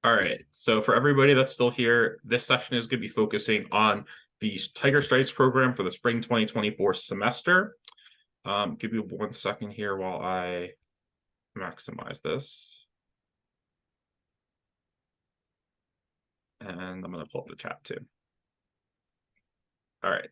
All right. So for everybody that's still here, this session is going to be focusing on the Tiger Stripes program for the spring 2024 semester. Give me 1 second here while I maximize this. And I'm going to pull up the chat too. All right.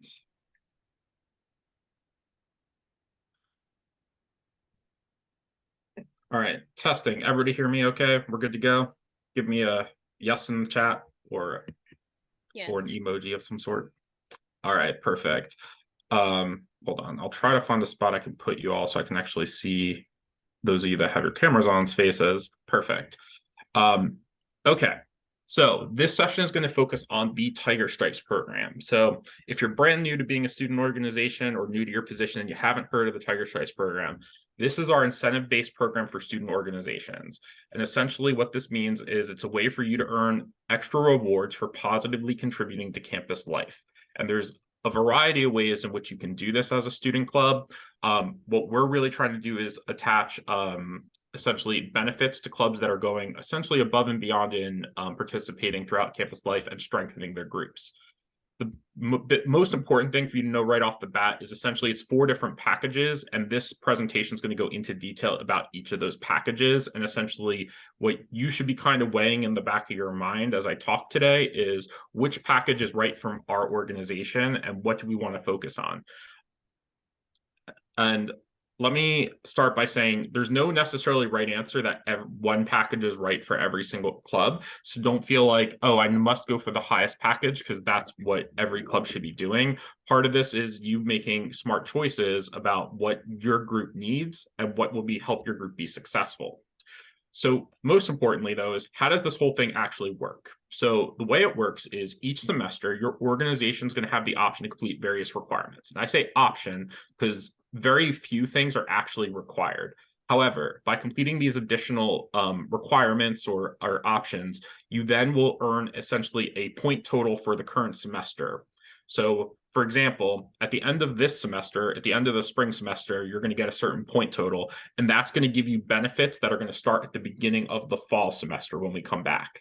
All right. Testing. Everybody hear me okay? We're good to go? Give me a yes in the chat or an emoji of some sort. All right, perfect. Hold on. I'll try to find a spot I can put you all so I can actually see those of you that have your cameras on faces. Perfect. Okay. So this session is going to focus on the Tiger Stripes program. So if you're brand new to being a student organization or new to your position and you haven't heard of the Tiger Stripes program, this is our incentive-based program for student organizations. And essentially what this means is it's a way for you to earn extra rewards for positively contributing to campus life. And there's a variety of ways in which you can do this as a student club. What we're really trying to do is attach essentially benefits to clubs that are going essentially above and beyond in participating throughout campus life and strengthening their groups. The most important thing for you to know right off the bat is essentially it's 4 different packages, and this presentation is going to go into detail about each of those packages. And essentially what you should be kind of weighing in the back of your mind as I talk today is which package is right from our organization and what do we want to focus on. And let me start by saying there's no necessarily right answer that one package is right for every single club. So don't feel like, oh, I must go for the highest package because that's what every club should be doing. Part of this is you making smart choices about what your group needs and what will help your group be successful. So most importantly, though, is how does this whole thing actually work? So the way it works is each semester, your organization is going to have the option to complete various requirements. And I say option because very few things are actually required. However, by completing these additional requirements or options, you then will earn essentially a point total for the current semester. So for example, at the end of this semester, at the end of the spring semester, you're going to get a certain point total, and that's going to give you benefits that are going to start at the beginning of the fall semester when we come back.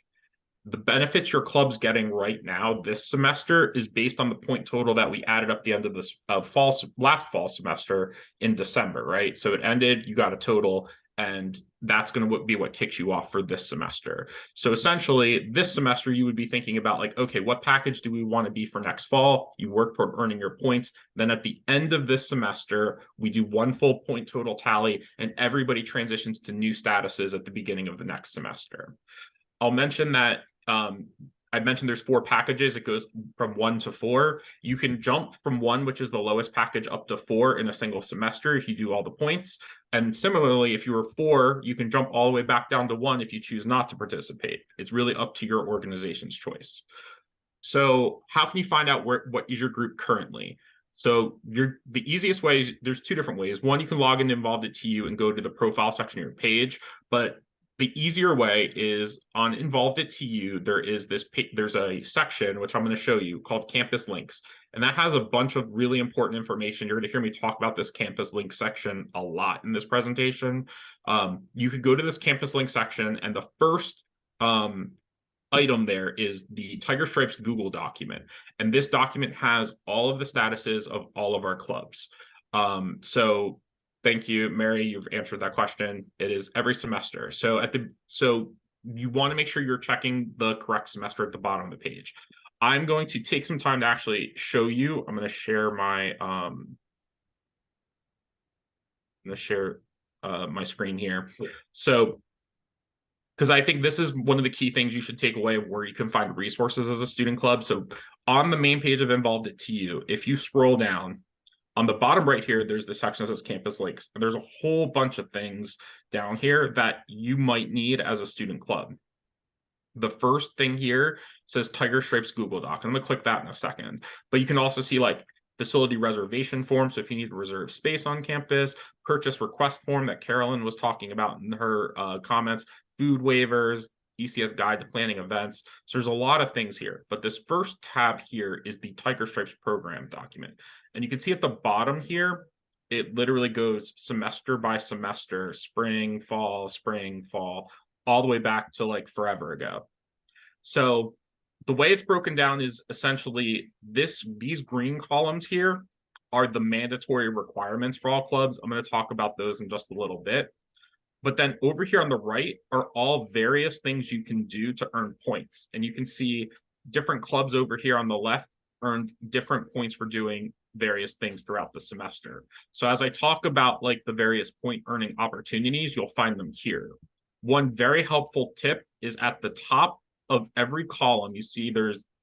The benefits your club's getting right now this semester is based on the point total that we added up the end of this last fall semester in December, right? So it ended, you got a total, and that's going to be what kicks you off for this semester. So essentially, this semester, you would be thinking about like, okay, what package do we want to be for next fall? You work toward earning your points. Then at the end of this semester, we do one full point total tally, and everybody transitions to new statuses at the beginning of the next semester. I'll mention that I mentioned there's 4 packages. It goes from 1 to 4. You can jump from 1, which is the lowest package, up to 4 in a single semester if you do all the points. And similarly, if you were 4, you can jump all the way back down to 1 if you choose not to participate. It's really up to your organization's choice. So how can you find out what is your group currently? So the easiest way is there's 2 different ways. One, you can log into Involved at TU and go to the profile section of your page, but the easier way is on Involved at TU, there's a section, which I'm going to show you, called Campus Links. And that has a bunch of really important information. You're going to hear me talk about this Campus Link section a lot in this presentation. You could go to this Campus Link section, and the first item there is the Tiger Stripes Google document. And this document has all of the statuses of all of our clubs. So thank you, Mary. You've answered that question. It is every semester. So you want to make sure you're checking the correct semester at the bottom of the page. I'm going to take some time to actually show you. I'm going to share my my screen here. So because I think this is one of the key things you should take away where you can find resources as a student club. So on the main page of Involved at TU, if you scroll down, on the bottom right here, there's the section that says Campus Links. And there's a whole bunch of things down here that you might need as a student club. The first thing here says Tiger Stripes Google Doc. I'm going to click that in a second. But you can also see like facility reservation form. So if you need to reserve space on campus, purchase request form that Carolyn was talking about in her comments, food waivers, ECS guide to planning events. So there's a lot of things here. But this first tab here is the Tiger Stripes program document. And you can see at the bottom here, it literally goes semester by semester, spring, fall, all the way back to like forever ago. So the way it's broken down is essentially these green columns here are the mandatory requirements for all clubs. I'm going to talk about those in just a little bit. But then over here on the right are all various things you can do to earn points. And you can see different clubs over here on the left earned different points for doing various things throughout the semester. So as I talk about like the various point earning opportunities, you'll find them here. One very helpful tip is at the top of every column, you see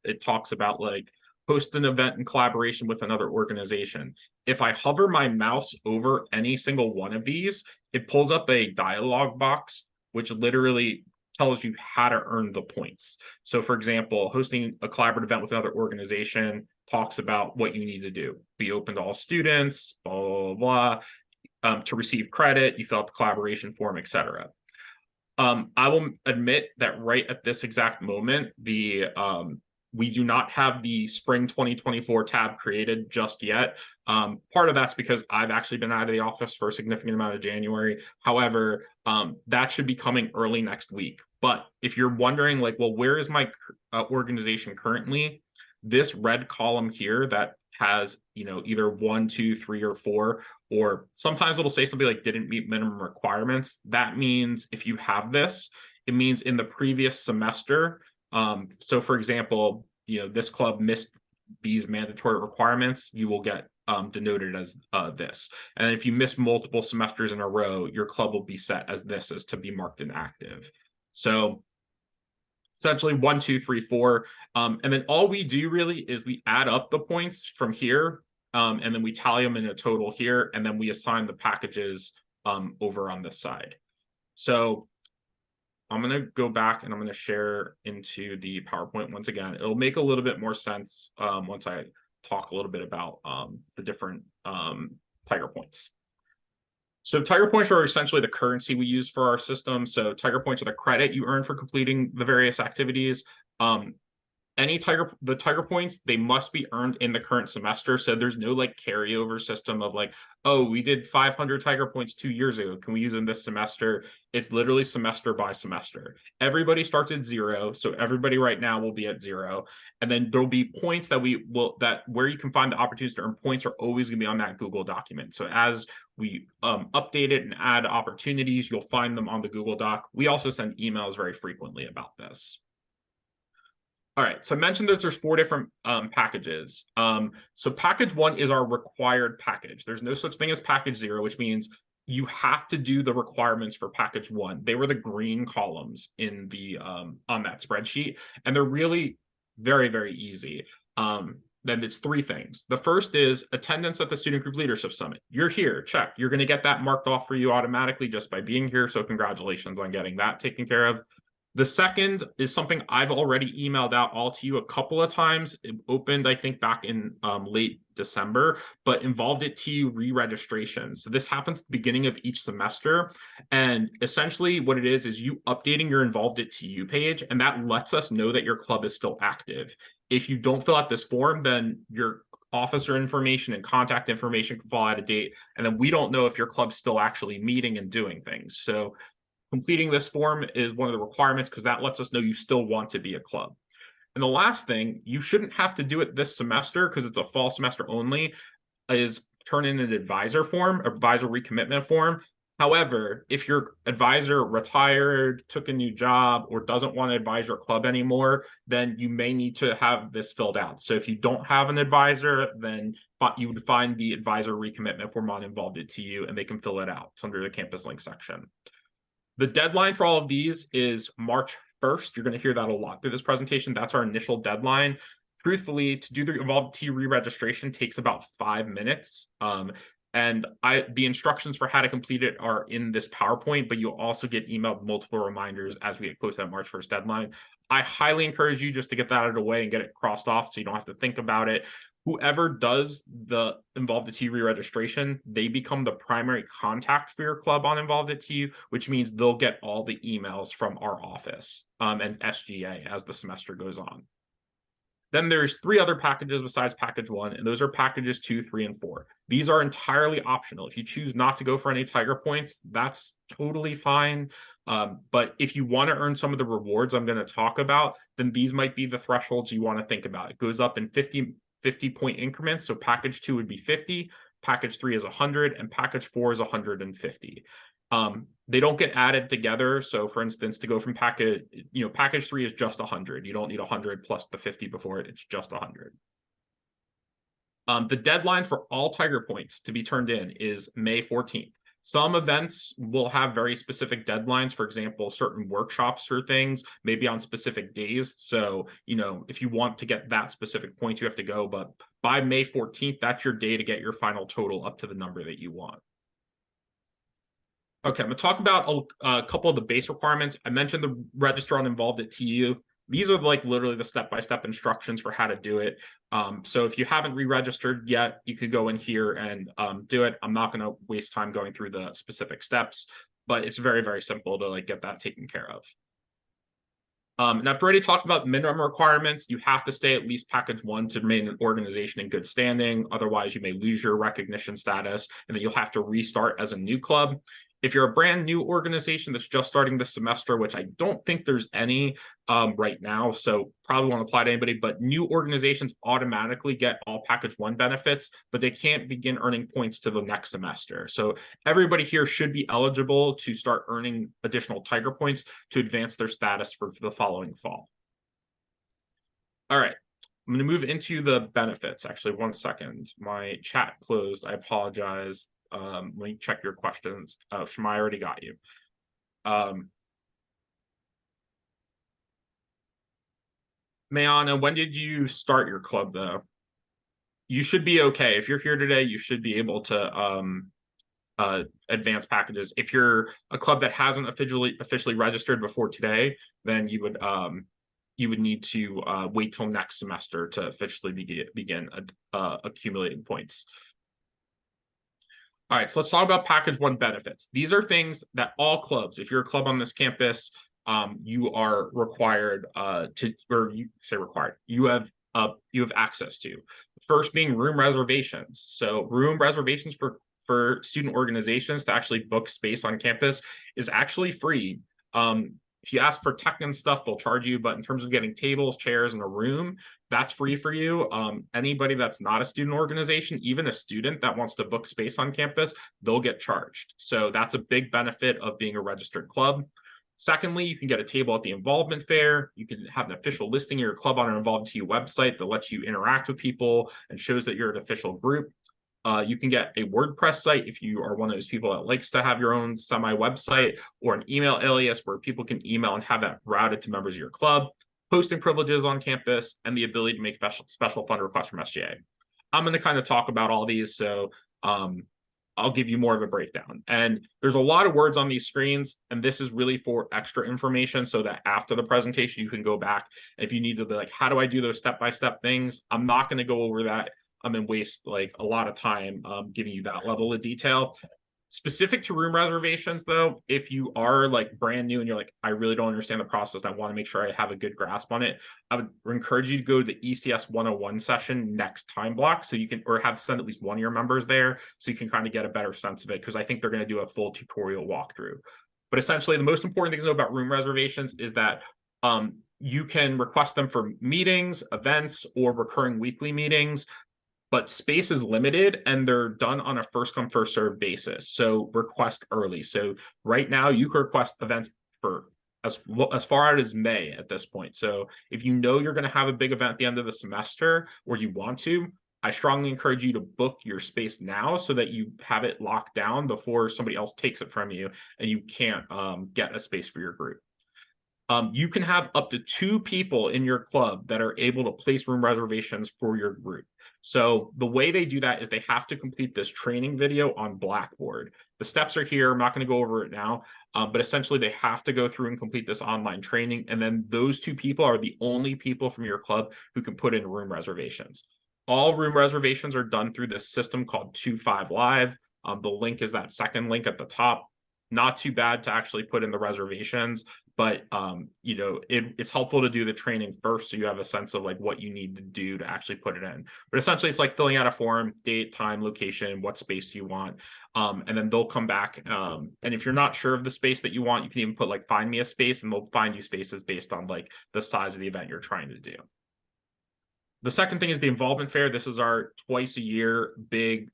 it talks about like host an event in collaboration with another organization. If I hover my mouse over any single one of these, it pulls up a dialog box, which literally tells you how to earn the points. So for example, hosting a collaborative event with another organization talks about what you need to do. Be open to all students, blah, blah, blah. To receive credit, you fill out the collaboration form, etc. I will admit that right at this exact moment, we do not have the spring 2024 tab created just yet. Part of that's because I've actually been out of the office for a significant amount of January. However, that should be coming early next week. But if you're wondering, like, well, where is my organization currently? This red column here that has, either 1, 2, 3, or 4, or sometimes it'll say something like didn't meet minimum requirements. That means if you have this, it means in the previous semester. So for example, this club missed these mandatory requirements, you will get denoted as this. And if you miss multiple semesters in a row, your club will be set as this, as to be marked inactive. So essentially 1, 2, 3, 4. And then all we do really is we add up the points from here, and then we tally them in a total here, and then we assign the packages over on this side. So I'm going to go back and I'm going to share into the PowerPoint once again. It'll make a little bit more sense once I talk a little bit about the different Tiger Points. So Tiger Points are essentially the currency we use for our system. So Tiger Points are the credit you earn for completing the various activities. The Tiger Points, they must be earned in the current semester. So there's no like carryover system of like, oh, we did 500 Tiger Points 2 years ago. Can we use them this semester? It's literally semester by semester. Everybody starts at 0. So everybody right now will be at 0. And then there'll be points that where you can find the opportunities to earn points are always going to be on that Google document. So as we update it and add opportunities, you'll find them on the Google Doc. We also send emails very frequently about this. All right, so I mentioned that there's 4 different packages. So package 1 is our required package. There's no such thing as package 0, which means you have to do the requirements for package 1. They were the green columns in the on that spreadsheet, and they're really very, very easy. Then it's 3 things. The first is attendance at the Student Group Leadership Summit. You're here, check. You're going to get that marked off for you automatically just by being here, so congratulations on getting that taken care of. The second is something I've already emailed out all to you a couple of times. It opened, I think, back in late December, but involved it TU re-registration. So this happens at the beginning of each semester. And essentially what it is you updating your Involved at TU page, and that lets us know that your club is still active. If you don't fill out this form, then your officer information and contact information can fall out of date. And then we don't know if your club's still actually meeting and doing things. So completing this form is one of the requirements because that lets us know you still want to be a club. And the last thing, you shouldn't have to do it this semester because it's a fall semester only, is turn in an advisor form, advisor recommitment form. However, if your advisor retired, took a new job, or doesn't want to advise your club anymore, then you may need to have this filled out. So if you don't have an advisor, then you would find the advisor recommitment form on Involved at TU, and they can fill it out. It's under the campus link section. The deadline for all of these is March 1st. You're going to hear that a lot through this presentation. That's our initial deadline. Truthfully, to do the Involved at TU re-registration takes about 5 minutes. And the instructions for how to complete it are in this PowerPoint, but you'll also get emailed multiple reminders as we get close to that March 1st deadline. I highly encourage you just to get that out of the way and get it crossed off so you don't have to think about it. Whoever does the Involved at TU re-registration, they become the primary contact for your club on Involved at TU, which means they'll get all the emails from our office and SGA as the semester goes on. Then there's 3 other packages besides package 1, and those are packages 2, 3, and 4. These are entirely optional. If you choose not to go for any Tiger Points, that's totally fine. But if you want to earn some of the rewards I'm going to talk about, then these might be the thresholds you want to think about. It goes up in 50 point increments. So package 2 would be 50, package 3 is 100, and package 4 is 150. They don't get added together. So for instance, to go from package 3 is just 100. You don't need 100 plus the 50 before it. It's just 100. The deadline for all Tiger points to be turned in is May 14th. Some events will have very specific deadlines. For example, certain workshops or things, maybe on specific days. So, if you want to get that specific point, you have to go. But by May 14th, that's your day to get your final total up to the number that you want. Okay, I'm going to talk about a couple of the base requirements. I mentioned the register on involved at TU. These are like literally the step-by-step instructions for how to do it. So if you haven't re-registered yet, you could go in here and do it. I'm not going to waste time going through the specific steps, but it's very, very simple to get that taken care of. And I've already talked about minimum requirements. You have to stay at least package 1 to remain an organization in good standing. Otherwise, you may lose your recognition status, and then you'll have to restart as a new club. If you're a brand new organization that's just starting this semester, which I don't think there's any right now, so probably won't apply to anybody, but new organizations automatically get all package 1 benefits, but they can't begin earning points to the next semester. So everybody here should be eligible to start earning additional Tiger points to advance their status for the following fall. All right. I'm going to move into the benefits. Actually, one second. My chat closed. I apologize. Let me check your questions. Shemai already got you. Mayana, when did you start your club though? You should be okay. If you're here today, you should be able to advance packages. If you're a club that hasn't officially registered before today, then you would need to wait till next semester to officially begin accumulating points. All right, so let's talk about package 1 benefits. These are things that all clubs, if you're a club on this campus, you are required you have access to. First being room reservations. So room reservations for student organizations to actually book space on campus is actually free. If you ask for tech and stuff, they'll charge you, but in terms of getting tables, chairs, and a room, that's free for you. Anybody that's not a student organization, even a student that wants to book space on campus, they'll get charged. So that's a big benefit of being a registered club. Secondly, you can get a table at the involvement fair. You can have an official listing of your club on an Involved TU website that lets you interact with people and shows that you're an official group. You can get a WordPress site if you are one of those people that likes to have your own semi-website, or an email alias where people can email and have that routed to members of your club, posting privileges on campus, and the ability to make special fund requests from SGA. I'm going to kind of talk about all these, so I'll give you more of a breakdown. And there's a lot of words on these screens, and this is really for extra information so that after the presentation, you can go back. If you need to be like, how do I do those step-by-step things? I'm not going to go over that and waste a lot of time giving you that level of detail. Specific to room reservations, though, if you are brand new and you're I really don't understand the process, I want to make sure I have a good grasp on it, I would encourage you to go to the ECS 101 session next time block, so you can, or have send at least one of your members there so you can kind of get a better sense of it, because I think they're going to do a full tutorial walkthrough. But essentially, the most important thing to know about room reservations is that you can request them for meetings, events, or recurring weekly meetings. But space is limited and they're done on a first come, first served basis. So request early. So right now you can request events for as far out as May at this point. So if you know you're going to have a big event at the end of the semester, or you want to, I strongly encourage you to book your space now so that you have it locked down before somebody else takes it from you and you can't get a space for your group. You can have up to 2 people in your club that are able to place room reservations for your group. So the way they do that is they have to complete this training video on Blackboard. The steps are here. I'm not going to go over it now, but essentially they have to go through and complete this online training. And then those 2 people are the only people from your club who can put in room reservations. All room reservations are done through this system called 25 Live. The link is that second link at the top. not too bad to actually put in the reservations, but it's helpful to do the training first so you have a sense of like what you need to do to actually put it in. But essentially it's like filling out a form, date, time, location, what space do you want, and then they'll come back, and if you're not sure of the space that you want, you can even put like find me a space, and they'll find you spaces based on like the size of the event you're trying to do. The second thing is the involvement fair. This is our twice a year big,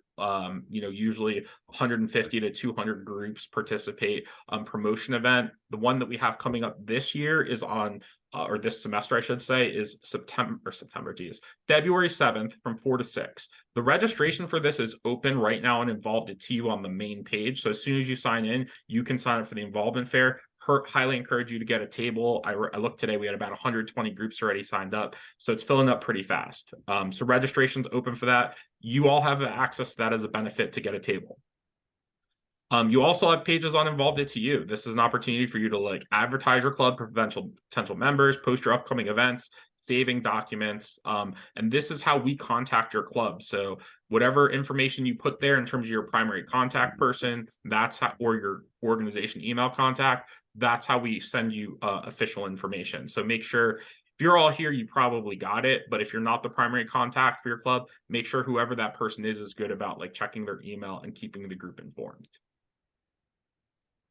usually 150 to 200 groups participate promotion event. The one that we have coming up this year is on, or this semester, I should say, is February 7th from 4 to 6. The registration for this is open right now and involved at TU on the main page. So as soon as you sign in, you can sign up for the involvement fair. Highly encourage you to get a table. I looked today, we had about 120 groups already signed up, so it's filling up pretty fast. So registration's open for that. You all have access to that as a benefit to get a table. You also have pages on Involved at TU. This is an opportunity for you to like advertise your club for potential members, post your upcoming events, saving documents, and this is how we contact your club. So whatever information you put there in terms of your primary contact person, that's how, or your organization email contact, that's how we send you official information. So make sure if you're all here, you probably got it. But if you're not the primary contact for your club, make sure whoever that person is good about like checking their email and keeping the group informed.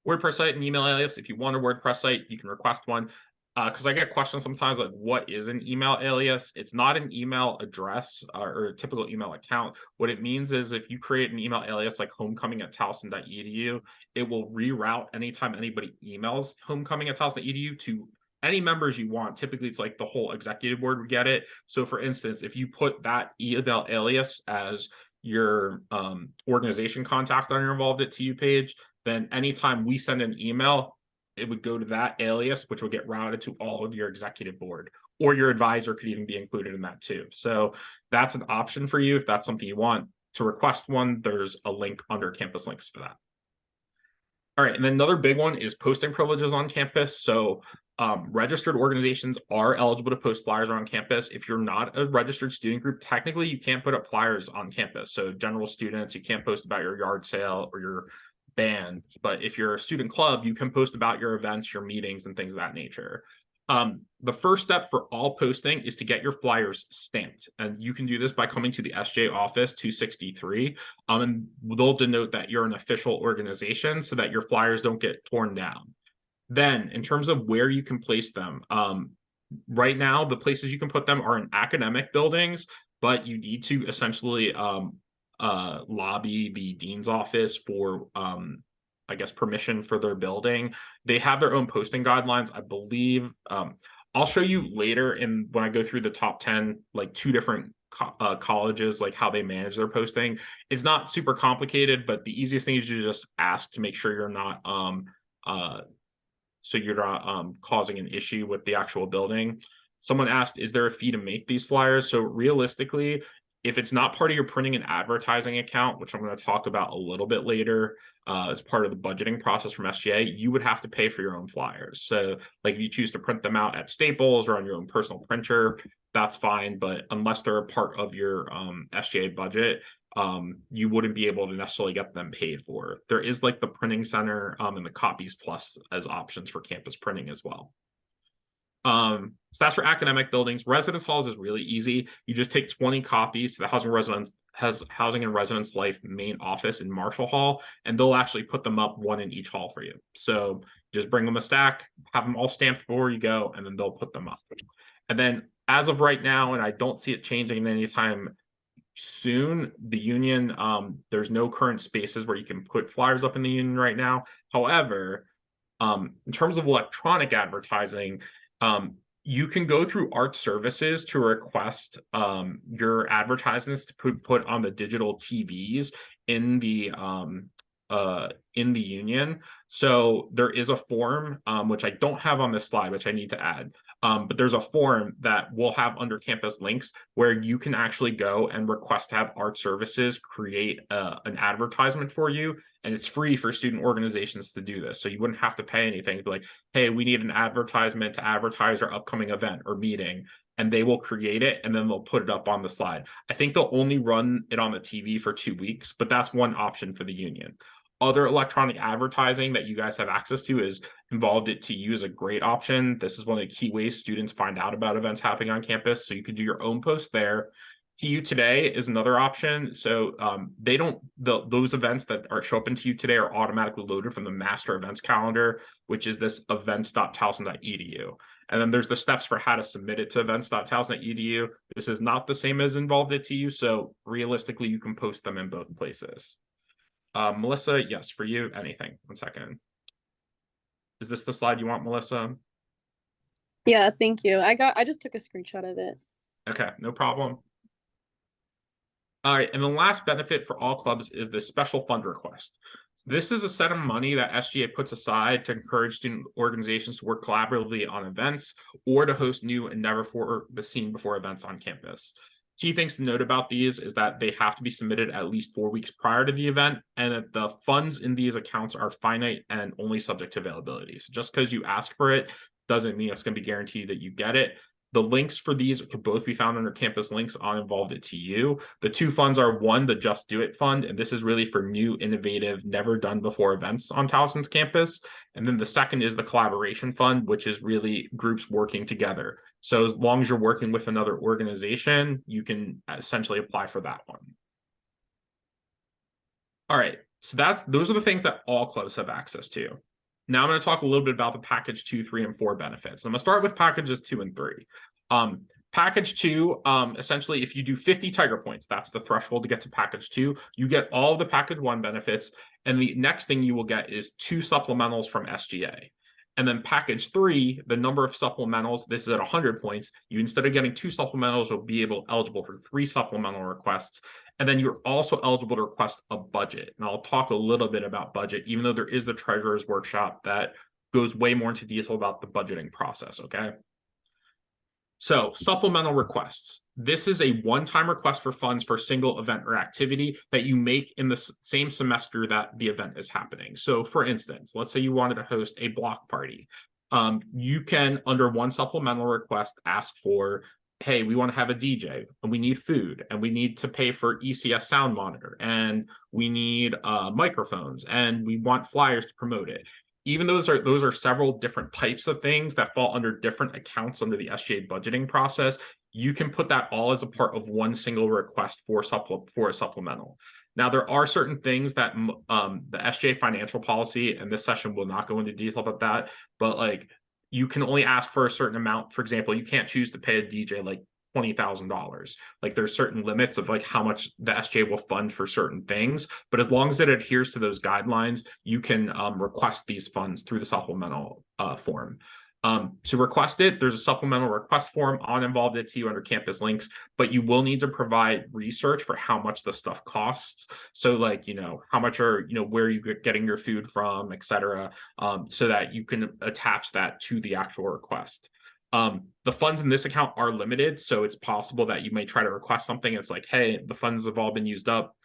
WordPress site and email alias. If you want a WordPress site, you can request one. Because I get questions sometimes like, what is an email alias? It's not an email address or a typical email account. What it means is if you create an email alias like homecoming@towson.edu, it will reroute anytime anybody emails homecoming@towson.edu to any members you want. Typically, it's like the whole executive board would get it. So for instance, if you put that email alias as your organization contact on your Involved at TU page, then anytime we send an email, it would go to that alias, which will get routed to all of your executive board, or your advisor could even be included in that too. So that's an option for you if that's something you want. To request one, there's a link under campus links for that. All right, and then another big one is posting privileges on campus. So registered organizations are eligible to post flyers on campus. If you're not a registered student group, technically you can't put up flyers on campus. So general students, you can't post about your yard sale or your band, but if you're a student club, you can post about your events, your meetings, and things of that nature. The first step for all posting is to get your flyers stamped, and you can do this by coming to the SJ office 263, and they'll denote that you're an official organization so that your flyers don't get torn down. Then, in terms of where you can place them, right now the places you can put them are in academic buildings, but you need to essentially lobby the dean's office for I guess permission for their building. They have their own posting guidelines, I believe. I'll show you later when I go through the top 10 like two different colleges, like how they manage their posting. It's not super complicated, but the easiest thing is to just ask to make sure you're not causing an issue with the actual building. Someone asked, is there a fee to make these flyers? So realistically, if it's not part of your printing and advertising account, which I'm going to talk about a little bit later, as part of the budgeting process from SGA, you would have to pay for your own flyers. So like if you choose to print them out at Staples or on your own personal printer, that's fine. But unless they're a part of your SGA budget, you wouldn't be able to necessarily get them paid for. There is like the printing center and the Copies Plus as options for campus printing as well. So that's for academic buildings. Residence halls is really easy. You just take 20 copies to the Housing and Residence Life main office in Marshall Hall, and they'll actually put them up one in each hall for you. So just bring them a stack, have them all stamped before you go, and then they'll put them up. And then as of right now, and I don't see it changing anytime soon, the union, there's no current spaces where you can put flyers up in the union right now. However, in terms of electronic advertising, you can go through Art Services to request your advertisements to put on the digital TVs in the union. So there is a form, which I don't have on this slide, which I need to add. But there's a form that we'll have under campus links where you can actually go and request to have Art Services create an advertisement for you. And it's free for student organizations to do this. So you wouldn't have to pay anything. Be like, hey, we need an advertisement to advertise our upcoming event or meeting. And they will create it and then they'll put it up on the slide. I think they'll only run it on the TV for 2 weeks, but that's one option for the union. Other electronic advertising that you guys have access to is Involved It to You is a great option. This is one of the key ways students find out about events happening on campus. So you can do your own post there. TU Today is another option. So they don't, those events that show up in TU Today are automatically loaded from the master events calendar, which is this events.towson.edu. And then there's the steps for how to submit it to events.towson.edu. This is not the same as Involved It to You. So realistically, you can post them in both places. Melissa, yes, for you, anything. 1 second. Is this the slide you want, Melissa? Yeah, thank you. I just took a screenshot of it. Okay, no problem. All right, and the last benefit for all clubs is the special fund request. This is a set of money that SGA puts aside to encourage student organizations to work collaboratively on events or to host new and never seen before events on campus. Key things to note about these is that they have to be submitted at least 4 weeks prior to the event, and that the funds in these accounts are finite and only subject to availability. So just because you ask for it doesn't mean it's going to be guaranteed that you get it. The links for these could both be found under campus links on Involved It to You. The two funds are one, the Just Do It Fund, and this is really for new, innovative, never done before events on Towson's campus. And then the second is the Collaboration Fund, which is really groups working together. So as long as you're working with another organization, you can essentially apply for that one. All right, so those are the things that all clubs have access to. Now I'm going to talk a little bit about the package 2, 3, and 4 benefits. I'm going to start with packages 2 and 3. Package 2, essentially, if you do 50 Tiger points, that's the threshold to get to package 2. You get all of the package 1 benefits, and the next thing you will get is 2 supplementals from SGA. And then package 3, the number of supplementals, this is at 100 points. You, instead of getting 2 supplementals, you'll be eligible for 3 supplemental requests. And then you're also eligible to request a budget. And I'll talk a little bit about budget, even though there is the treasurer's workshop that goes way more into detail about the budgeting process, okay? So supplemental requests. This is a one-time request for funds for a single event or activity that you make in the same semester that the event is happening. So for instance, let's say you wanted to host a block party. You can, under one supplemental request, ask for, hey, we want to have a DJ and we need food and we need to pay for ECS sound monitor and we need microphones and we want flyers to promote it. Even though those are several different types of things that fall under different accounts under the SGA budgeting process, you can put that all as a part of one single request for a supplemental. Now, there are certain things that the SGA financial policy, and this session will not go into detail about that, but like, you can only ask for a certain amount. For example, you can't choose to pay a DJ like $20,000. Like there's certain limits of like how much the SJ will fund for certain things, but as long as it adheres to those guidelines, you can request these funds through the supplemental form. To request it, there's a supplemental request form on Involved It to You under campus links, but you will need to provide research for how much the stuff costs. So like, how much are, where you getting your food from, et cetera, so that you can attach that to the actual request. The funds in this account are limited, so it's possible that you may try to request something. It's like, hey, the funds have all been used up.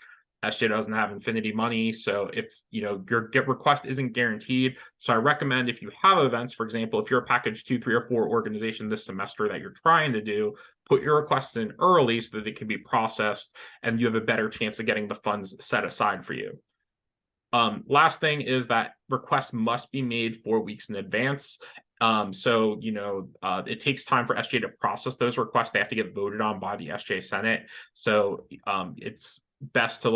SJ doesn't have infinity money, so if your get request isn't guaranteed. So I recommend, if you have events, for example, if you're a package 2, 3, or 4 organization this semester that you're trying to do, put your requests in early so that it can be processed and you have a better chance of getting the funds set aside for you. Last thing is that requests must be made 4 weeks in advance. So it takes time for SJ to process those requests. They have to get voted on by the SJ Senate. So it's best to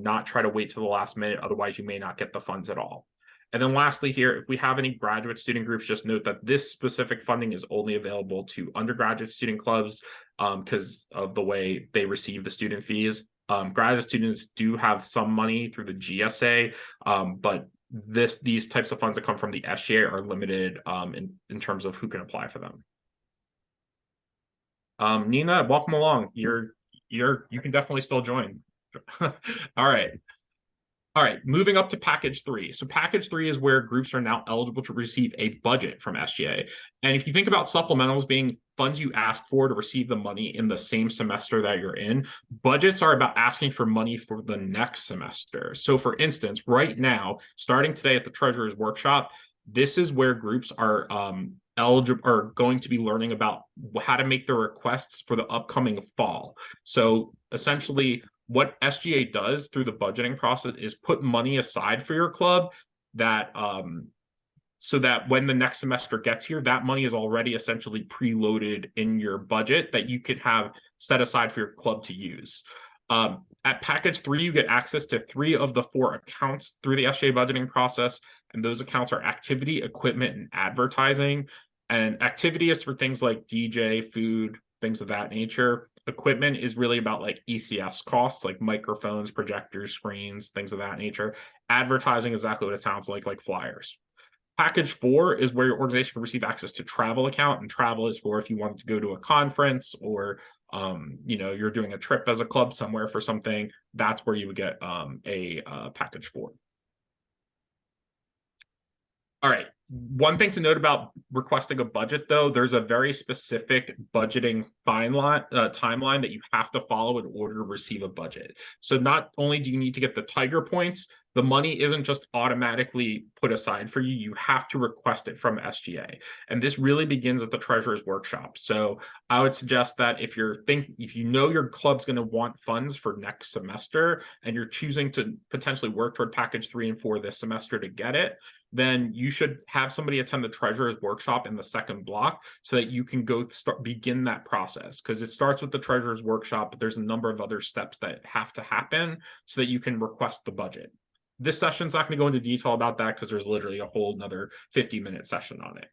not try to wait till the last minute. Otherwise, you may not get the funds at all. And then lastly here, if we have any graduate student groups, just note that this specific funding is only available to undergraduate student clubs because of the way they receive the student fees. Graduate students do have some money through the GSA, but these types of funds that come from the SGA are limited in terms of who can apply for them. Nina, welcome along. You can definitely still join. All right, moving up to package 3. So package 3 is where groups are now eligible to receive a budget from SGA. And if you think about supplementals being funds you ask for to receive the money in the same semester that you're in, budgets are about asking for money for the next semester. So for instance, right now, starting today at the Treasurer's Workshop, this is where groups are going to be learning about how to make their requests for the upcoming fall. So essentially, what SGA does through the budgeting process is put money aside for your club that so that when the next semester gets here, that money is already essentially preloaded in your budget that you could have set aside for your club to use. At package 3, you get access to 3 of the 4 accounts through the SGA budgeting process, and those accounts are activity, equipment, and advertising. And activity is for things like DJ, food, things of that nature. Equipment is really about like ECS costs, like microphones, projectors, screens, things of that nature. Advertising is exactly what it sounds like flyers. Package 4 is where your organization can receive access to travel account, and travel is for if you wanted to go to a conference or you're doing a trip as a club somewhere for something. That's where you would get a package 4. All right. One thing to note about requesting a budget, though, there's a very specific budgeting timeline that you have to follow in order to receive a budget. So not only do you need to get the Tiger points, the money isn't just automatically put aside for you. You have to request it from SGA. And this really begins at the Treasurer's Workshop. So I would suggest that if you know your club's going to want funds for next semester and you're choosing to potentially work toward package 3 and 4 this semester to get it, then you should have somebody attend the Treasurer's Workshop in the second block so that you can begin that process, because it starts with the Treasurer's Workshop, but there's a number of other steps that have to happen so that you can request the budget. This session's not going to go into detail about that because there's literally a whole another 50-minute session on it.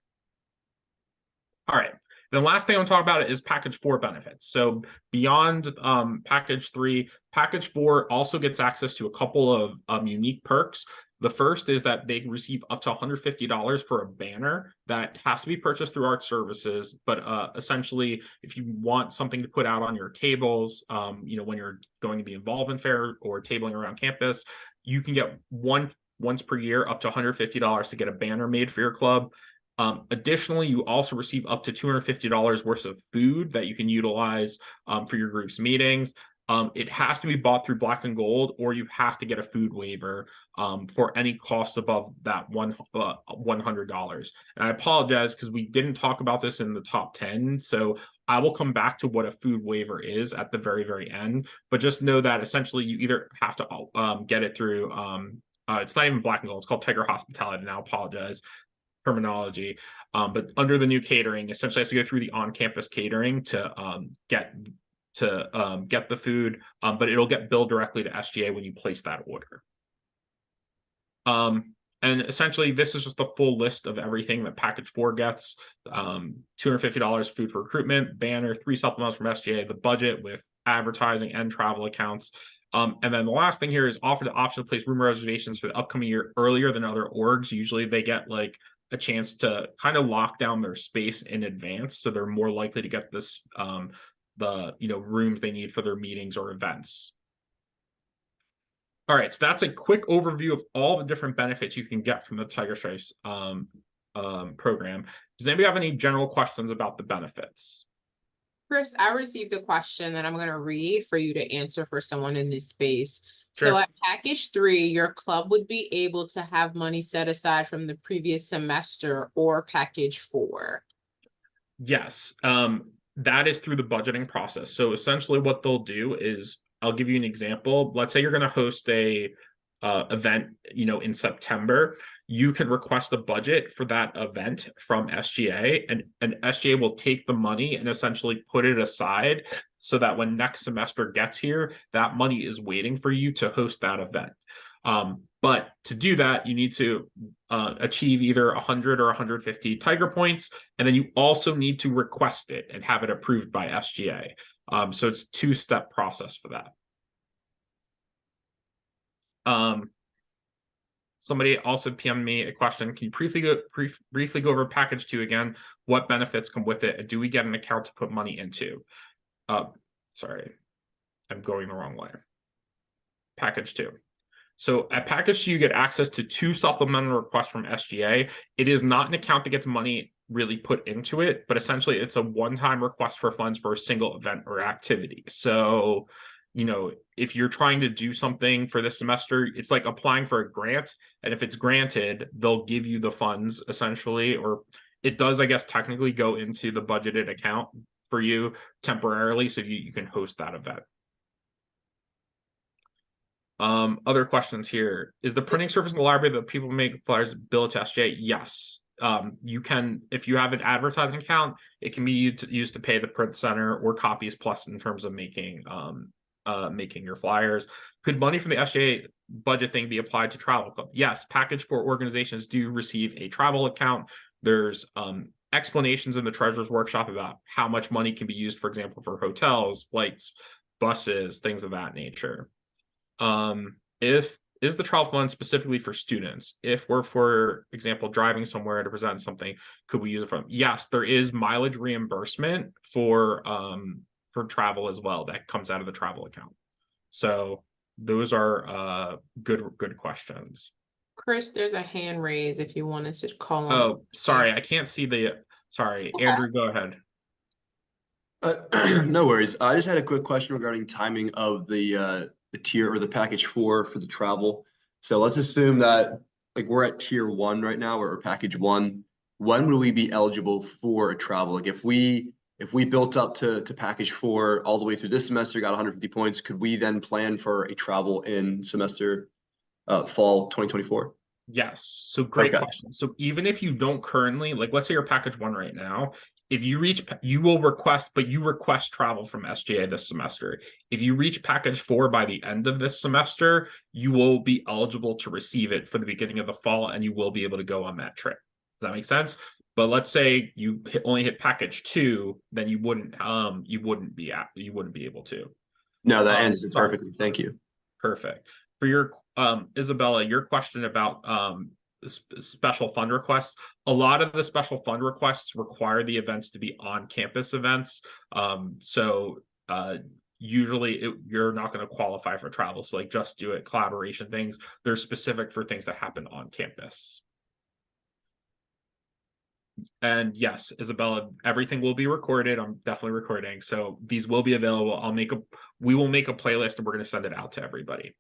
All right. The last thing I'm talking about is package 4 benefits. So beyond package 3, package 4 also gets access to a couple of unique perks. The first is that they receive up to $150 for a banner that has to be purchased through Art Services. But essentially, if you want something to put out on your tables, when you're going to the involvement fair or tabling around campus, you can get once per year up to $150 to get a banner made for your club. Additionally, you also receive up to $250 worth of food that you can utilize for your group's meetings. It has to be bought through Black and Gold, or you have to get a food waiver for any cost above that $100. And I apologize because we didn't talk about this in the top 10. So I will come back to what a food waiver is at the very, very end. But just know that essentially you either have to get it through, it's not even Black and Gold, it's called Tiger Hospitality. And I apologize, terminology. But under the new catering, essentially has to go through the on-campus catering to get the food, but it'll get billed directly to SGA when you place that order. And essentially, this is just a full list of everything that package 4 gets. $250 food for recruitment, banner, 3 supplements from SGA, the budget with advertising and travel accounts. And then the last thing here is offer the option to place room reservations for the upcoming year earlier than other orgs. Usually they get like a chance to kind of lock down their space in advance, so they're more likely to get this rooms they need for their meetings or events. All right, so that's a quick overview of all the different benefits you can get from the Tiger Stripes program. Does anybody have any general questions about the benefits? Chris, I received a question that I'm going to read for you to answer for someone in this space. Sure. So at package 3, your club would be able to have money set aside from the previous semester, or package 4? Yes, that is through the budgeting process. So essentially what they'll do is, I'll give you an example. Let's say you're going to host a event, in September. You can request a budget for that event from SGA, and SGA will take the money and essentially put it aside so that when next semester gets here, that money is waiting for you to host that event. But to do that, you need to achieve either 100 or 150 Tiger points, and then you also need to request it and have it approved by SGA. So it's a 2-step process for that. Somebody also PM'd me a question. Can you briefly go over package 2 again? What benefits come with it? And do we get an account to put money into? Sorry, I'm going the wrong way. Package 2. So at package 2, you get access to 2 supplemental requests from SGA. It is not an account that gets money really put into it, but essentially it's a one-time request for funds for a single event or activity. So, if you're trying to do something for this semester, it's like applying for a grant. And if it's granted, they'll give you the funds essentially, or it does, I guess, technically go into the budgeted account for you temporarily so you can host that event. Other questions here. Is the printing service in the library that people make flyers bill to SJ? Yes. You can, if you have an advertising account, it can be used to pay the print center or Copies Plus in terms of making your flyers. Could money from the SJ budget thing be applied to travel club? Yes, package for organizations do receive a travel account. There's explanations in the treasurer's workshop about how much money can be used, for example, for hotels, flights, buses, things of that nature. If is the travel fund specifically for students? If we're, for example, driving somewhere to present something, could we use it from? Yes, there is mileage reimbursement for travel as well that comes out of the travel account. So those are good questions. Chris, there's a hand raised if you wanted to call on. Oh, sorry, I can't see sorry, Okay. Andrew, go ahead. No worries. I just had a quick question regarding timing of the tier or the package for the travel. So let's assume that like we're at tier 1 right now or package 1. When would we be eligible for a travel? Like if we built up to package 4 all the way through this semester, got 150 points, could we then plan for a travel in semester fall 2024? Yes. So great Okay. question. So even if you don't currently, like, let's say you're package 1 right now, if you reach, you will request, but you request travel from SJA this semester. If you reach package 4 by the end of this semester, you will be eligible to receive it for the beginning of the fall, and you will be able to go on that trip. Does that make sense? But let's say you only hit package 2, then you wouldn't be able to. No, that answers it perfectly. Thank you. Perfect. For your Isabella, your question about special fund requests, a lot of the special fund requests require the events to be on campus events. So usually you're not going to qualify for travel. So like Just Do It, collaboration things, they're specific for things that happen on campus. And yes, Isabella, everything will be recorded. I'm definitely recording. So these will be available. We will make a playlist and we're going to send it out to everybody.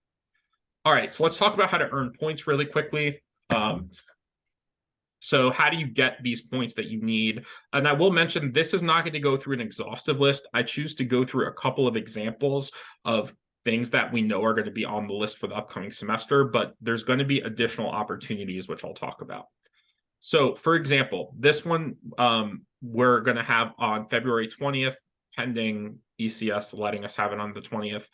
All right, so let's talk about how to earn points really quickly. So how do you get these points that you need? And I will mention, this is not going to go through an exhaustive list. I choose to go through a couple of examples of things that we know are going to be on the list for the upcoming semester, but there's going to be additional opportunities, which I'll talk about. So for example, this one we're going to have on February 20th, pending ECS letting us have it on the 20th.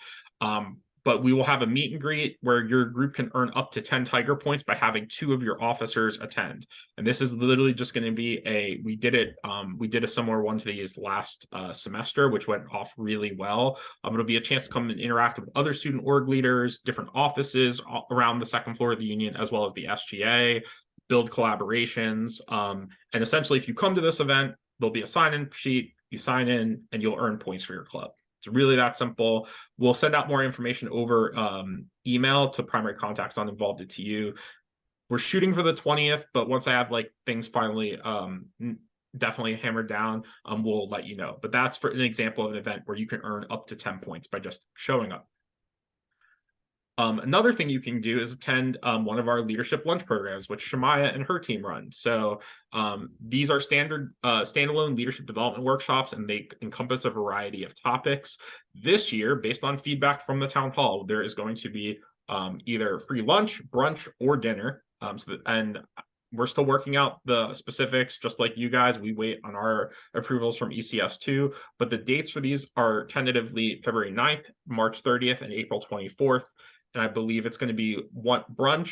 But we will have a meet and greet where your group can earn up to 10 Tiger points by having 2 of your officers attend. And this is literally just going to be we did a similar one to these last semester, which went off really well. It'll be a chance to come and interact with other student org leaders, different offices around the 2nd floor of the union, as well as the SGA, build collaborations. And essentially, if you come to this event, there'll be a sign-in sheet, you sign in, and you'll earn points for your club. It's really that simple. We'll send out more information over email to primary contacts on involved to you. We're shooting for the 20th, but once I have like things finally definitely hammered down, we'll let you know. But that's for an example of an event where you can earn up to 10 points by just showing up. Another thing you can do is attend one of our leadership lunch programs, which Shamaya and her team run. So these are standard standalone leadership development workshops, and they encompass a variety of topics. This year, based on feedback from the town hall, there is going to be either free lunch, brunch, or dinner. And we're still working out the specifics, just like you guys. We wait on our approvals from ECS2, but the dates for these are tentatively February 9th, March 30th, and April 24th. And I believe it's going to be one brunch,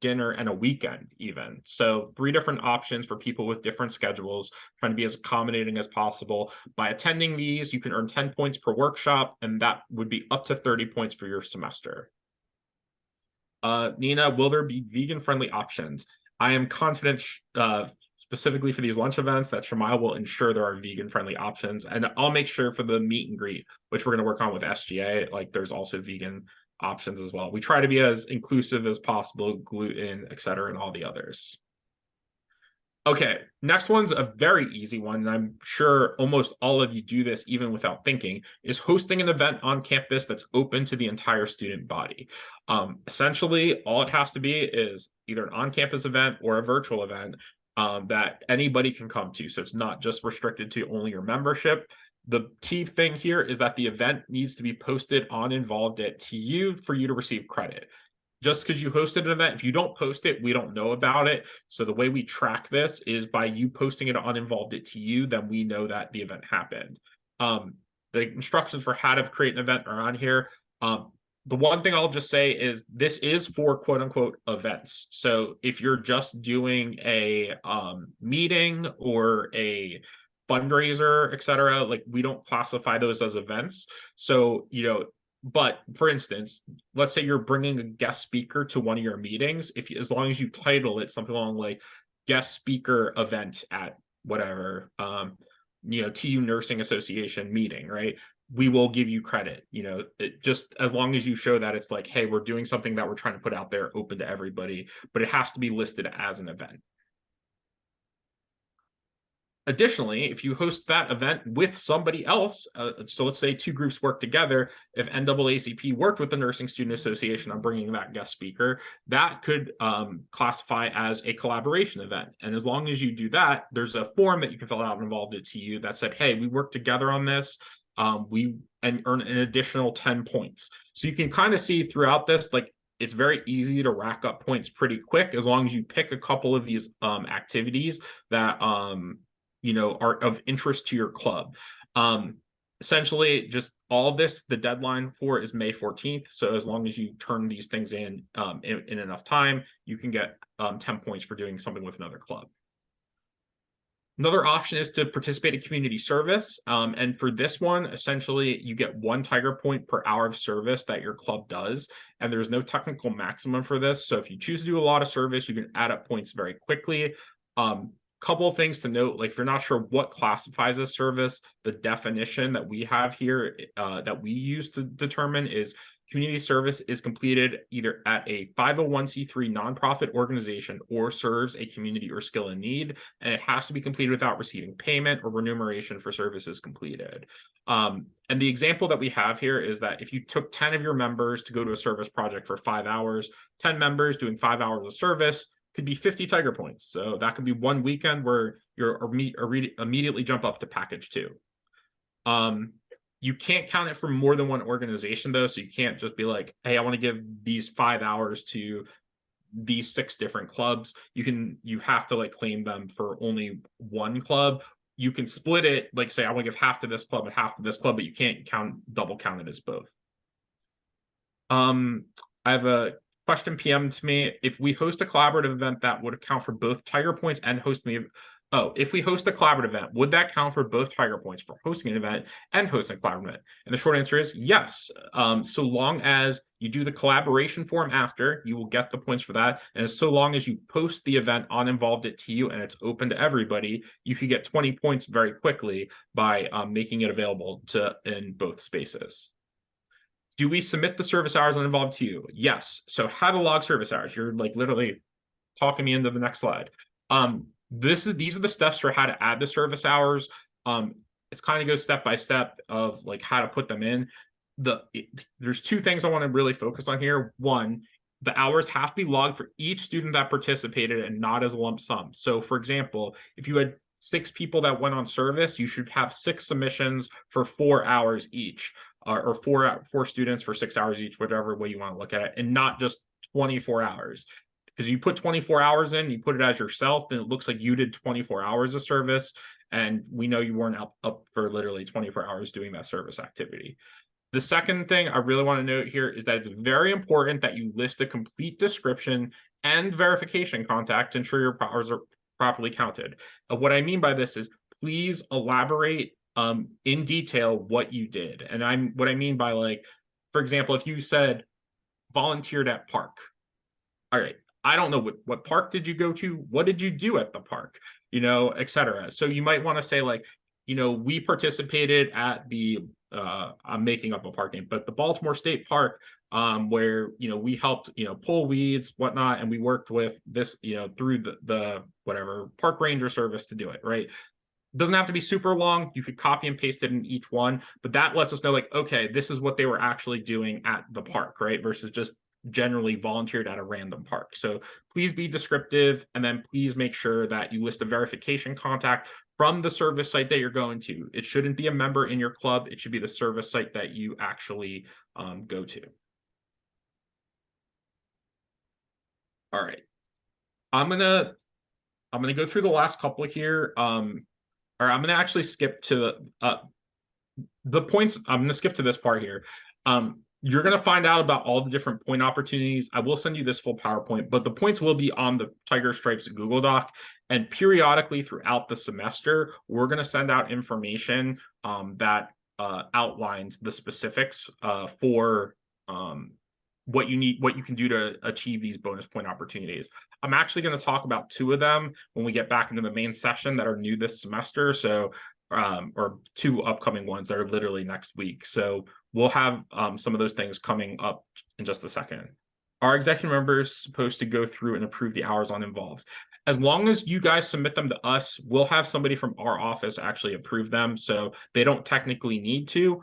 dinner, and a weekend even. So 3 different options for people with different schedules, trying to be as accommodating as possible. By attending these, you can earn 10 points per workshop, and that would be up to 30 points for your semester. Nina, will there be vegan-friendly options? I am confident, specifically for these lunch events, that Shamaya will ensure there are vegan-friendly options. And I'll make sure for the meet and greet, which we're going to work on with SGA, like there's also vegan options as well. We try to be as inclusive as possible, gluten, etc., and all the others. Okay, next one's a very easy one, and I'm sure almost all of you do this even without thinking, is hosting an event on campus that's open to the entire student body. Essentially, all it has to be is either an on-campus event or a virtual event that anybody can come to. So it's not just restricted to only your membership. The key thing here is that the event needs to be posted on Involved at TU for you to receive credit. Just because you hosted an event, if you don't post it, we don't know about it. So the way we track this is by you posting it on Involved at TU, then we know that the event happened. The instructions for how to create an event are on here. The one thing I'll just say is this is for quote unquote events. So if you're just doing a meeting or a fundraiser, etc., like we don't classify those as events. So, but for instance, let's say you're bringing a guest speaker to one of your meetings. As long as you title it something along like guest speaker event at whatever, TU Nursing Association meeting, right? We will give you credit, just as long as you show that it's like, hey, we're doing something that we're trying to put out there open to everybody, but it has to be listed as an event. Additionally, if you host that event with somebody else, so let's say two groups work together, if NAACP worked with the Nursing Student Association on bringing that guest speaker, that could classify as a collaboration event. And as long as you do that, there's a form that you can fill out involved at TU that said, hey, we worked together on this, and earn an additional 10 points. So you can kind of see throughout this, like, it's very easy to rack up points pretty quick as long as you pick a couple of these activities that are of interest to your club. Essentially, just all of this, the deadline for is May 14th. So as long as you turn these things in enough time, you can get 10 points for doing something with another club. Another option is to participate in community service. And for this one, essentially, you get 1 Tiger Point per hour of service that your club does. And there's no technical maximum for this. So if you choose to do a lot of service, you can add up points very quickly. Couple of things to note, like if you're not sure what classifies as service, the definition that we have here that we use to determine is community service is completed either at a 501c3 nonprofit organization or serves a community or skill in need, and it has to be completed without receiving payment or remuneration for services completed. And the example that we have here is that if you took 10 of your members to go to a service project for 5 hours, 10 members doing 5 hours of service, could be 50 Tiger Points. So that could be one weekend where you're immediately jump up to package 2. You can't count it for more than one organization though. So you can't just be like, hey, I want to give these 5 hours to these 6 different clubs. You have to like claim them for only one club. You can split it, like say, I want to give half to this club and half to this club, but you can't double count it as both. I have a question PM to me. If we host a collaborative event that would account for both Tiger Points and hosting the if we host a collaborative event, would that count for both Tiger Points for hosting an event and hosting a collaborative event? And the short answer is yes. So long as you do the collaboration form after, you will get the points for that. And so long as you post the event on Involved at TU and it's open to everybody, you can get 20 points very quickly by making it available in both spaces. Do we submit the service hours on Involved to you? Yes. So how to log service hours? You're like literally talking me into the next slide. These are the steps for how to add the service hours. It's kind of goes step by step of like how to put them in. There's 2 things I want to really focus on here. One, the hours have to be logged for each student that participated and not as a lump sum. So for example, if you had 6 people that went on service, you should have 6 submissions for 4 hours each. Or 4 students for 6 hours each, whichever way you want to look at it, and not just 24 hours. Because you put 24 hours in, you put it as yourself, then it looks like you did 24 hours of service, and we know you weren't up for literally 24 hours doing that service activity. The second thing I really want to note here is that it's very important that you list a complete description and verification contact to ensure your hours are properly counted. What I mean by this is please elaborate in detail what you did. And what I mean by, like, for example, if you said volunteered at park, all right, I don't know what park did you go to? What did you do at the park? etc. So you might want to say like, we participated at the I'm making up a park name, but the Baltimore State Park, where we helped pull weeds, whatnot, and we worked with this through the whatever park ranger service to do it, right? Doesn't have to be super long. You could copy and paste it in each one, but that lets us know like, okay, this is what they were actually doing at the park, right? Versus just generally volunteered at a random park. So please be descriptive, and then please make sure that you list a verification contact from the service site that you're going to. It shouldn't be a member in your club. It should be the service site that you actually go to. All right. I'm gonna go through the last couple here. Or I'm gonna actually skip to the points. I'm gonna skip to this part here. You're gonna find out about all the different point opportunities. I will send you this full PowerPoint, but the points will be on the Tiger Stripes Google Doc. And periodically throughout the semester, we're gonna send out information that outlines the specifics for what you need, what you can do to achieve these bonus point opportunities. I'm actually going to talk about 2 of them when we get back into the main session that are new this semester. So, or 2 upcoming ones that are literally next week. So we'll have some of those things coming up in just a second. Our executive members supposed to go through and approve the hours on involved. As long as you guys submit them to us, we'll have somebody from our office actually approve them. So they don't technically need to.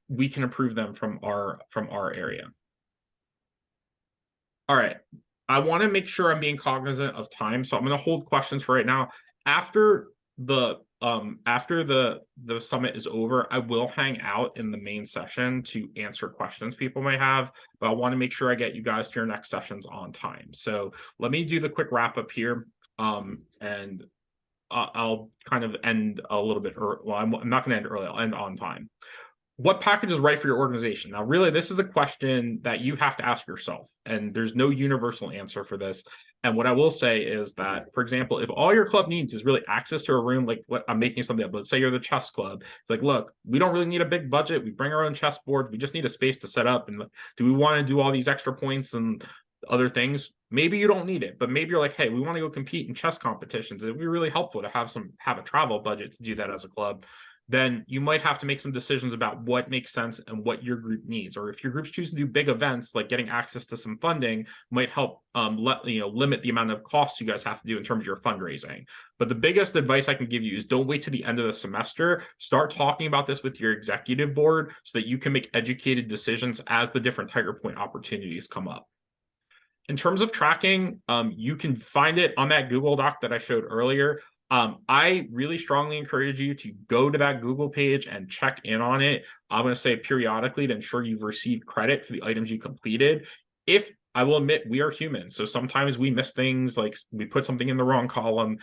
We can approve them from our area. All right. I want to make sure I'm being cognizant of time, so I'm going to hold questions for right now. After the summit is over, I will hang out in the main session to answer questions people may have, but I want to make sure I get you guys to your next sessions on time. So let me do the quick wrap up here, and I'll kind of end a little bit early. Well, I'm not going to end early. I'll end on time. What package is right for your organization? Now, really, this is a question that you have to ask yourself, and there's no universal answer for this. And what I will say is that, for example, if all your club needs is really access to a room, like what I'm making something up, let's say you're the chess club. It's like, look, we don't really need a big budget. We bring our own chess board. We just need a space to set up. And do we want to do all these extra points and other things? Maybe you don't need it, but maybe you're like, hey, we want to go compete in chess competitions. It'd be really helpful to have a travel budget to do that as a club. Then you might have to make some decisions about what makes sense and what your group needs. Or if your groups choose to do big events, like getting access to some funding might help limit the amount of costs you guys have to do in terms of your fundraising. But the biggest advice I can give you is don't wait to the end of the semester. Start talking about this with your executive board so that you can make educated decisions as the different Tiger Point opportunities come up. In terms of tracking, you can find it on that Google Doc that I showed earlier. I really strongly encourage you to go to that Google page and check in on it. I'm going to say periodically to ensure you've received credit for the items you completed. If I will admit, we are humans, so sometimes we miss things, like we put something in the wrong column.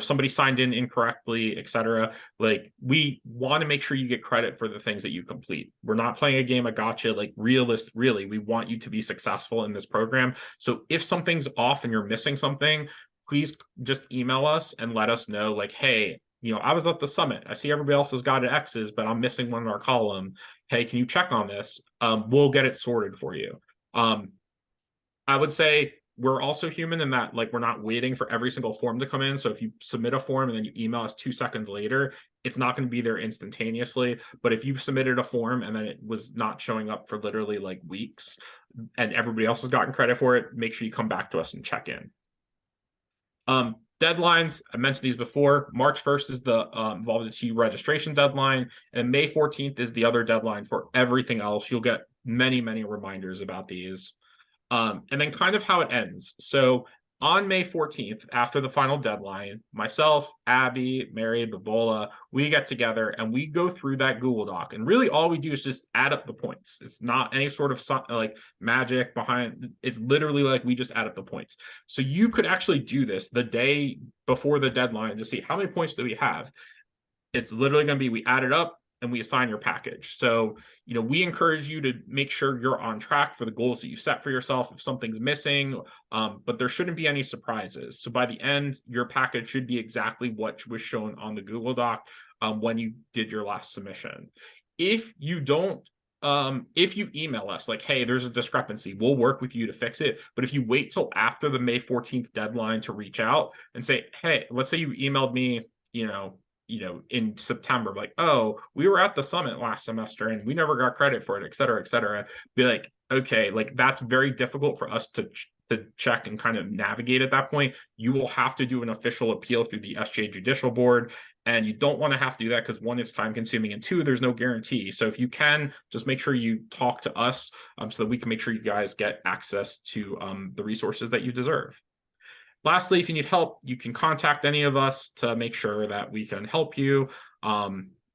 Somebody signed in incorrectly, etc. Like, we want to make sure you get credit for the things that you complete. We're not playing a game of gotcha. Like, really, we want you to be successful in this program. So if something's off and you're missing something, please just email us and let us know, like, hey, I was at the summit. I see everybody else has got X's, but I'm missing one in our column. Hey, can you check on this? We'll get it sorted for you. I would say we're also human in that, like, we're not waiting for every single form to come in. So if you submit a form and then you email us 2 seconds later, it's not going to be there instantaneously. But if you submitted a form and then it was not showing up for literally like weeks and everybody else has gotten credit for it, make sure you come back to us and check in. Deadlines, I mentioned these before. March 1st is the Evolve the registration deadline, and May 14th is the other deadline for everything else. You'll get many reminders about these. And then kind of how it ends. So on May 14th, after the final deadline, myself, Abby, Mary, Babola, we get together and we go through that Google Doc. And really all we do is just add up the points. It's not any sort of like magic behind. It's literally like we just add up the points. So you could actually do this the day before the deadline to see how many points do we have. It's literally going to be, we add it up and we assign your package. So, we encourage you to make sure you're on track for the goals that you set for yourself if something's missing, but there shouldn't be any surprises. So by the end, your package should be exactly what was shown on the Google Doc when you did your last submission. If you don't, if you email us like, hey, there's a discrepancy, we'll work with you to fix it. But if you wait till after the May 14th deadline to reach out and say, hey, let's say you emailed me, in September, like, oh, we were at the summit last semester and we never got credit for it, et cetera, be like, okay, like, that's very difficult for us to check and kind of navigate at that point. You will have to do an official appeal through the SJ Judicial Board. And you don't want to have to do that because 1, it's time consuming, and 2, there's no guarantee. So if you can, just make sure you talk to us so that we can make sure you guys get access to the resources that you deserve. Lastly, if you need help, you can contact any of us to make sure that we can help you.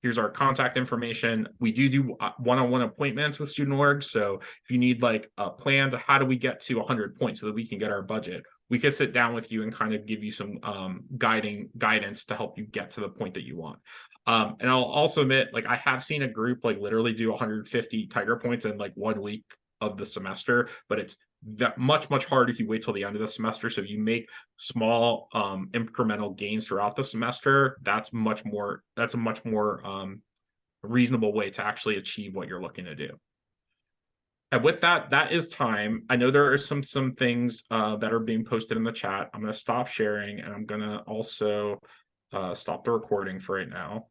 Here's our contact information. We do one-on-one appointments with student orgs. So if you need like a plan to how do we get to 100 points so that we can get our budget, we could sit down with you and kind of give you some guidance to help you get to the point that you want. And I'll also admit, like I have seen a group like literally do 150 Tiger points in like 1 week of the semester, but it's that much harder if you wait till the end of the semester. So if you make small incremental gains throughout the semester, that's a much more reasonable way to actually achieve what you're looking to do. And with that, that is time. I know there are some things that are being posted in the chat. I'm going to stop sharing, and I'm going to also stop the recording for right now.